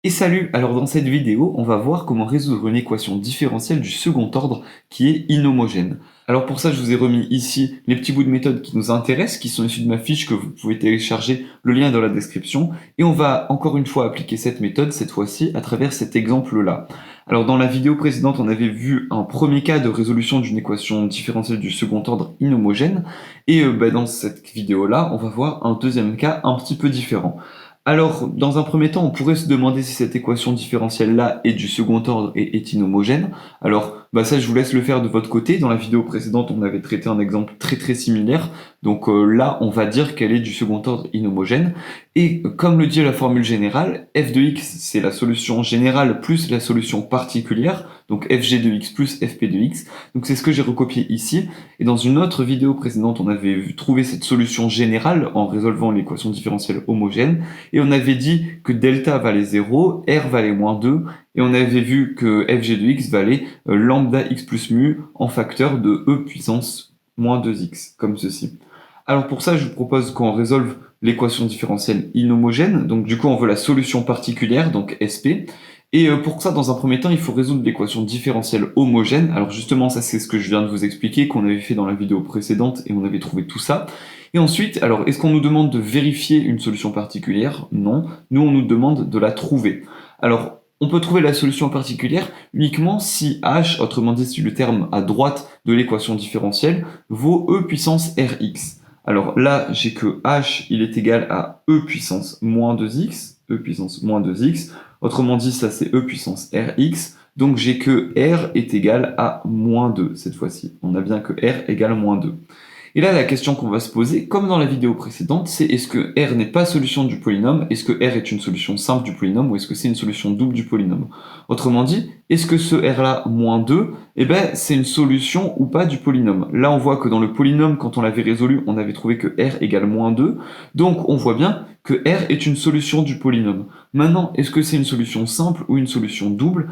Et salut! Alors dans cette vidéo, on va voir comment résoudre une équation différentielle du second ordre qui est inhomogène. Alors pour ça, je vous ai remis ici les petits bouts de méthode qui nous intéressent, qui sont issus de ma fiche que vous pouvez télécharger, le lien est dans la description. Et on va encore une fois appliquer cette méthode, cette fois-ci, à travers cet exemple-là. Alors dans la vidéo précédente, on avait vu un premier cas de résolution d'une équation différentielle du second ordre inhomogène. Et dans cette vidéo-là, on va voir un deuxième cas un petit peu différent. Alors, dans un premier temps, on pourrait se demander si cette équation différentielle-là est du second ordre et est inhomogène. Alors, ça, je vous laisse le faire de votre côté. Dans la vidéo précédente, on avait traité un exemple très similaire. Donc là, on va dire qu'elle est du second ordre inhomogène. Et comme le dit la formule générale, f de x, c'est la solution générale plus la solution particulière. Donc fg de x plus fp de x. Donc c'est ce que j'ai recopié ici. Et dans une autre vidéo précédente, on avait trouvé cette solution générale en résolvant l'équation différentielle homogène. Et on avait dit que delta valait 0, r valait moins 2, et on avait vu que fg de x valait lambda x plus mu en facteur de e puissance moins 2x, comme ceci. Alors pour ça, je vous propose qu'on résolve l'équation différentielle inhomogène. Donc du coup, on veut la solution particulière, donc SP. Et pour ça, dans un premier temps, il faut résoudre l'équation différentielle homogène. Alors justement, ça c'est ce que je viens de vous expliquer, qu'on avait fait dans la vidéo précédente, et on avait trouvé tout ça. Et ensuite, alors est-ce qu'on nous demande de vérifier une solution particulière? Non. Nous, on nous demande de la trouver. Alors, on peut trouver la solution particulière uniquement si h, autrement dit si le terme à droite de l'équation différentielle, vaut e puissance rx. Alors là, j'ai que h, il est égal à e puissance moins 2x, e puissance moins 2x. Autrement dit, ça c'est e puissance rx. Donc j'ai que r est égal à moins 2 cette fois-ci. On a bien que r égale moins 2. Et là, la question qu'on va se poser, comme dans la vidéo précédente, c'est est-ce que R n'est pas solution du polynôme? Est-ce que R est une solution simple du polynôme ou est-ce que c'est une solution double du polynôme? Autrement dit, est-ce que ce R-là, moins 2, c'est une solution ou pas du polynôme? Là, on voit que dans le polynôme, quand on l'avait résolu, on avait trouvé que R égale moins 2. Donc, on voit bien que R est une solution du polynôme. Maintenant, est-ce que c'est une solution simple ou une solution double?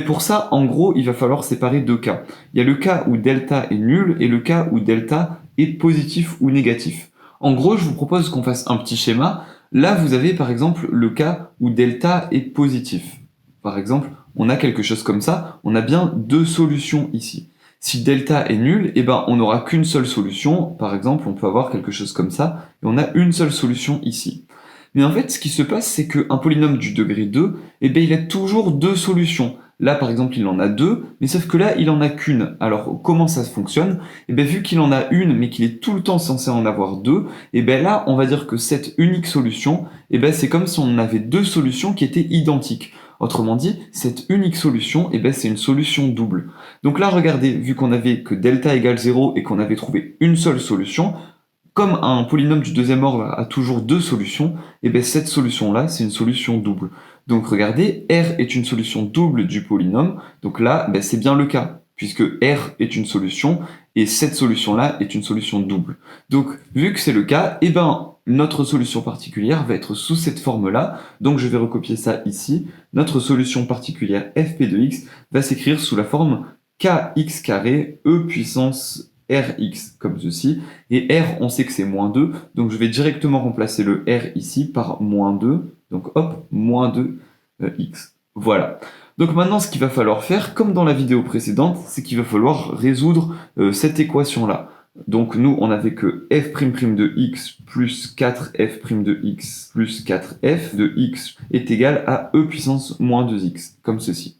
Pour ça, en gros, il va falloir séparer deux cas. Il y a le cas où delta est nul et le cas où delta est positif ou négatif. En gros, je vous propose qu'on fasse un petit schéma. Là, vous avez par exemple le cas où delta est positif. Par exemple, on a quelque chose comme ça, on a bien deux solutions ici. Si delta est nul, on n'aura qu'une seule solution. Par exemple, on peut avoir quelque chose comme ça, et on a une seule solution ici. Mais en fait, ce qui se passe, c'est qu'un polynôme du degré 2, il a toujours deux solutions. Là, par exemple, il en a deux, mais sauf que là, il en a qu'une. Alors, comment ça fonctionne? Vu qu'il en a une, mais qu'il est tout le temps censé en avoir deux, là, on va dire que cette unique solution, c'est comme si on avait deux solutions qui étaient identiques. Autrement dit, cette unique solution, c'est une solution double. Donc là, regardez, vu qu'on avait que delta égale 0 et qu'on avait trouvé une seule solution, comme un polynôme du deuxième ordre a toujours deux solutions, cette solution-là, c'est une solution double. Donc regardez, R est une solution double du polynôme, donc là, c'est bien le cas, puisque R est une solution, et cette solution-là est une solution double. Donc, vu que c'est le cas, notre solution particulière va être sous cette forme-là, donc je vais recopier ça ici. Notre solution particulière fp de x va s'écrire sous la forme kx carré e puissance Rx, comme ceci, et R, on sait que c'est moins 2, donc je vais directement remplacer le R ici par moins 2, donc hop, moins 2x. Voilà. Donc maintenant, ce qu'il va falloir faire, comme dans la vidéo précédente, c'est qu'il va falloir résoudre cette équation-là. Donc nous, on avait que f' de x plus 4f' de x plus 4f de x est égal à e puissance moins 2x, comme ceci.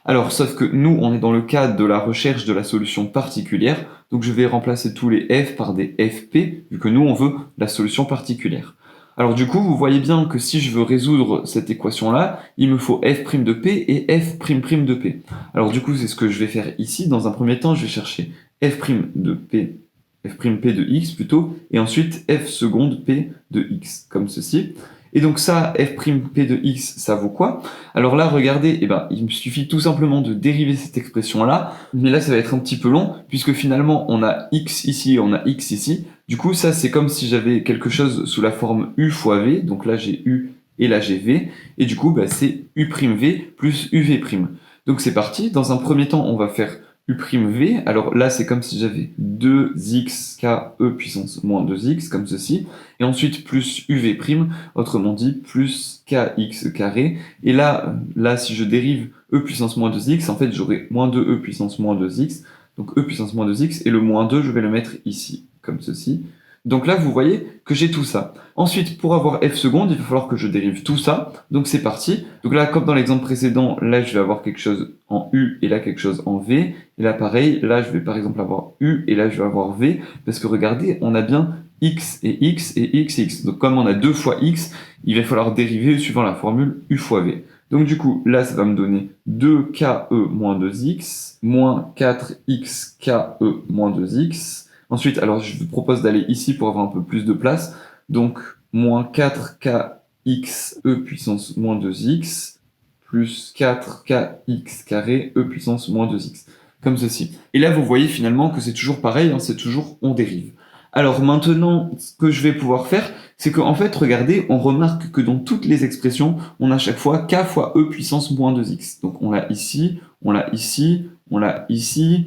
Alors, sauf que nous, on est dans le cadre de la recherche de la solution particulière, donc je vais remplacer tous les f par des fp, vu que nous, on veut la solution particulière. Alors du coup, vous voyez bien que si je veux résoudre cette équation-là, il me faut f' de p et f' de p. Alors du coup, c'est ce que je vais faire ici. Dans un premier temps, je vais chercher f' de p, f' p de x plutôt, et ensuite f seconde p de x, comme ceci. Et donc ça, f'p de x, ça vaut quoi? Alors là, regardez, il me suffit tout simplement de dériver cette expression-là, mais là, ça va être un petit peu long, puisque finalement, on a x ici et on a x ici. Du coup, ça, c'est comme si j'avais quelque chose sous la forme u fois v, donc là, j'ai u et là, j'ai v, et du coup, c'est u'v plus uv'. Donc c'est parti, dans un premier temps, on va faire u'V, alors là c'est comme si j'avais 2x ke puissance moins 2x, comme ceci, et ensuite plus uv', autrement dit plus kx carré, et là si je dérive e puissance moins 2x, en fait j'aurai moins 2e puissance moins 2x, donc e puissance moins 2x, et le moins 2 je vais le mettre ici, comme ceci. Donc là, vous voyez que j'ai tout ça. Ensuite, pour avoir f seconde, il va falloir que je dérive tout ça. Donc c'est parti. Donc là, comme dans l'exemple précédent, là je vais avoir quelque chose en u et là quelque chose en v. Et là pareil, là je vais par exemple avoir u et là je vais avoir v. Parce que regardez, on a bien x et x et x et x. Donc comme on a 2 fois x, il va falloir dériver suivant la formule u fois v. Donc du coup, là ça va me donner 2ke moins 2x moins 4xke moins 2x. Ensuite, alors je vous propose d'aller ici pour avoir un peu plus de place. Donc, moins 4kxe puissance moins 2x plus 4kx carré e puissance moins 2x. Comme ceci. Et là, vous voyez finalement que c'est toujours pareil, hein, c'est toujours on dérive. Alors maintenant, ce que je vais pouvoir faire, c'est qu'en fait, regardez, on remarque que dans toutes les expressions, on a à chaque fois k fois e puissance moins 2x. Donc on l'a ici, on l'a ici, on l'a ici,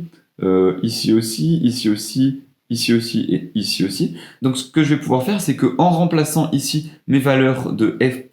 ici aussi, ici aussi, ici aussi et ici aussi. Donc ce que je vais pouvoir faire, c'est que en remplaçant ici mes valeurs de f'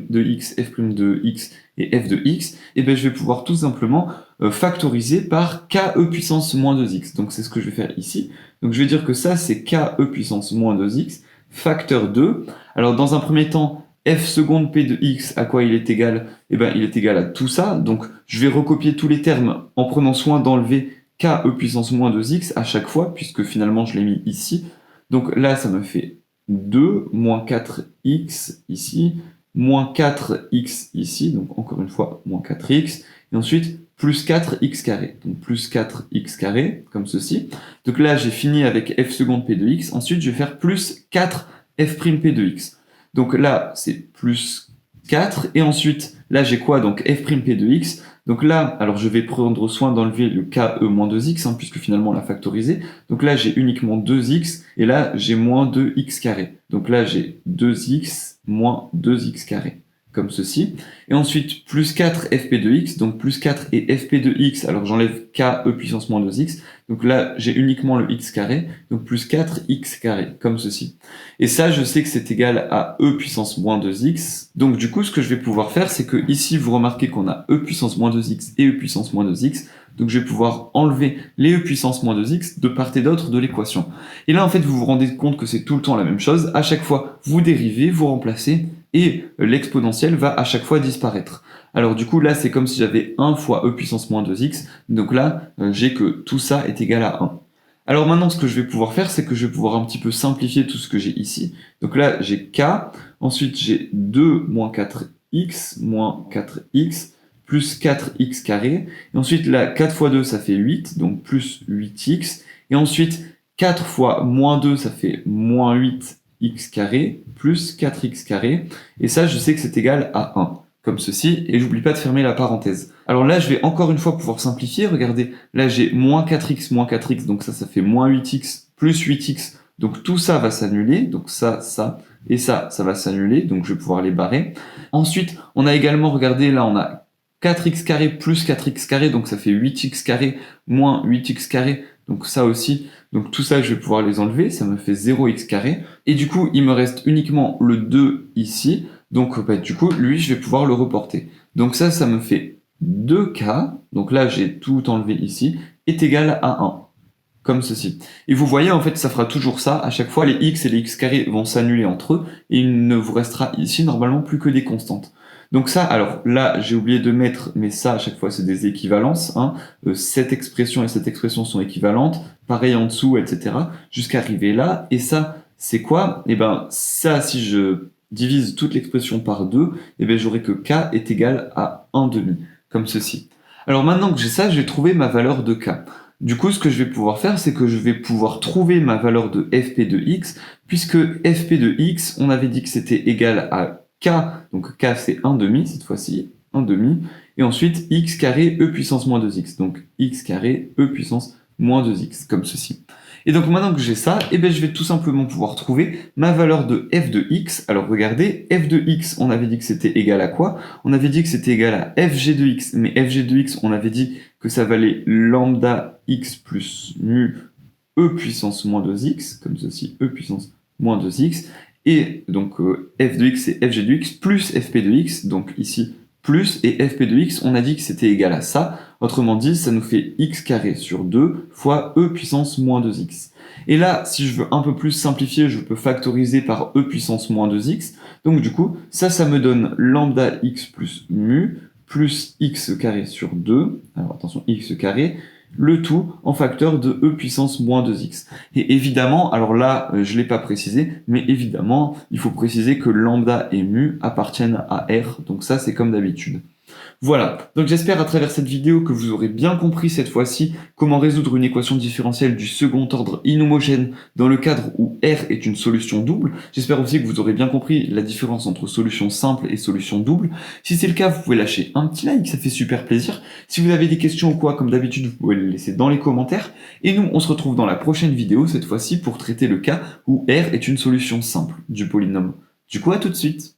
de x, f' de x et f de x, et bien je vais pouvoir tout simplement factoriser par ke puissance moins 2x. Donc c'est ce que je vais faire ici. Donc je vais dire que ça c'est ke puissance moins 2x, facteur 2. Alors dans un premier temps, f seconde p de x, à quoi il est égal? Eh bien il est égal à tout ça. Donc je vais recopier tous les termes en prenant soin d'enlever ke puissance moins 2x à chaque fois, puisque finalement je l'ai mis ici. Donc là, ça me fait 2 moins 4x ici, moins 4x ici, donc encore une fois, moins 4x, et ensuite plus 4x carré, donc plus 4x carré, comme ceci. Donc là, j'ai fini avec f seconde p de x, ensuite je vais faire plus 4f' p de x. Donc là, c'est plus 4, et ensuite, là j'ai quoi? Donc f' p de x. Donc là, alors je vais prendre soin d'enlever le ke moins 2x, hein, puisque finalement on l'a factorisé. Donc là, j'ai uniquement 2x, et là, j'ai moins 2x carré. Donc là, j'ai 2x moins 2x carré, comme ceci. Et ensuite, plus 4 fp de x, donc plus 4 et fp de x, alors j'enlève ke puissance moins 2x. Donc là, j'ai uniquement le x carré, donc plus 4x carré, comme ceci. Et ça, je sais que c'est égal à e puissance moins 2x. Donc du coup, ce que je vais pouvoir faire, c'est que ici, vous remarquez qu'on a e puissance moins 2x et e puissance moins 2x. Donc je vais pouvoir enlever les e puissance moins 2x de part et d'autre de l'équation. Et là, en fait, vous vous rendez compte que c'est tout le temps la même chose. À chaque fois, vous dérivez, vous remplacez, et l'exponentielle va à chaque fois disparaître. Alors du coup, là, c'est comme si j'avais 1 fois e puissance moins 2x. Donc là, j'ai que tout ça est égal à 1. Alors maintenant, ce que je vais pouvoir faire, c'est que je vais pouvoir un petit peu simplifier tout ce que j'ai ici. Donc là, j'ai k, ensuite j'ai 2 moins 4x, moins 4x, plus 4x carré. Et ensuite, là, 4 fois 2, ça fait 8, donc plus 8x. Et ensuite, 4 fois moins 2, ça fait moins 8x carré, plus 4x carré. Et ça, je sais que c'est égal à 1. Comme ceci, et j'oublie pas de fermer la parenthèse. Alors là, je vais encore une fois pouvoir simplifier. Regardez, là j'ai moins 4x, donc ça fait moins 8x, plus 8x, donc tout ça va s'annuler, donc ça, et ça va s'annuler, donc je vais pouvoir les barrer. Ensuite, on a également, regardez, là on a 4x carré plus 4x carré, donc ça fait 8x carré moins 8x carré, donc ça aussi, donc tout ça je vais pouvoir les enlever, ça me fait 0x carré, et du coup il me reste uniquement le 2 ici, donc bah, du coup lui je vais pouvoir le reporter. Donc ça me fait 2k, donc là j'ai tout enlevé ici, est égal à 1, comme ceci. Et vous voyez en fait ça fera toujours ça, à chaque fois les x et les x carrés vont s'annuler entre eux, et il ne vous restera ici normalement plus que des constantes. Donc ça, alors là, j'ai oublié de mettre, mais ça, à chaque fois, c'est des équivalences. Hein. Cette expression et cette expression sont équivalentes. Pareil en dessous, etc. Jusqu'à arriver là. Et ça, c'est quoi? Eh ben, ça, si je divise toute l'expression par 2, eh ben, j'aurai que k est égal à 1/2, comme ceci. Alors maintenant que j'ai ça, je vais trouver ma valeur de k. Du coup, ce que je vais pouvoir faire, c'est que je vais pouvoir trouver ma valeur de fp de x, puisque fp de x, on avait dit que c'était égal à k, donc k c'est 1/2 cette fois-ci, 1/2, et ensuite x carré e puissance moins 2x, donc x carré e puissance moins 2x, comme ceci. Et donc maintenant que j'ai ça, eh ben, je vais tout simplement pouvoir trouver ma valeur de f de x. Alors regardez, f de x, on avait dit que c'était égal à quoi? On avait dit que c'était égal à fg de x, mais fg de x, on avait dit que ça valait lambda x plus mu e puissance moins 2x, comme ceci, e puissance moins 2x, et donc f de x c'est fg de x plus fp de x, donc ici plus, et fp de x, on a dit que c'était égal à ça, autrement dit, ça nous fait x carré sur 2 fois e puissance moins 2x. Et là, si je veux un peu plus simplifier, je peux factoriser par e puissance moins 2x, donc du coup, ça me donne lambda x plus mu, plus x carré sur 2, alors attention, x carré, le tout en facteur de e puissance moins 2x. Et évidemment, alors là, je ne l'ai pas précisé, mais évidemment, il faut préciser que lambda et mu appartiennent à R, donc ça c'est comme d'habitude. Voilà, donc j'espère à travers cette vidéo que vous aurez bien compris cette fois-ci comment résoudre une équation différentielle du second ordre inhomogène dans le cadre où R est une solution double. J'espère aussi que vous aurez bien compris la différence entre solution simple et solution double. Si c'est le cas, vous pouvez lâcher un petit like, ça fait super plaisir. Si vous avez des questions ou quoi, comme d'habitude, vous pouvez les laisser dans les commentaires. Et nous, on se retrouve dans la prochaine vidéo, cette fois-ci, pour traiter le cas où R est une solution simple du polynôme. Du coup, à tout de suite.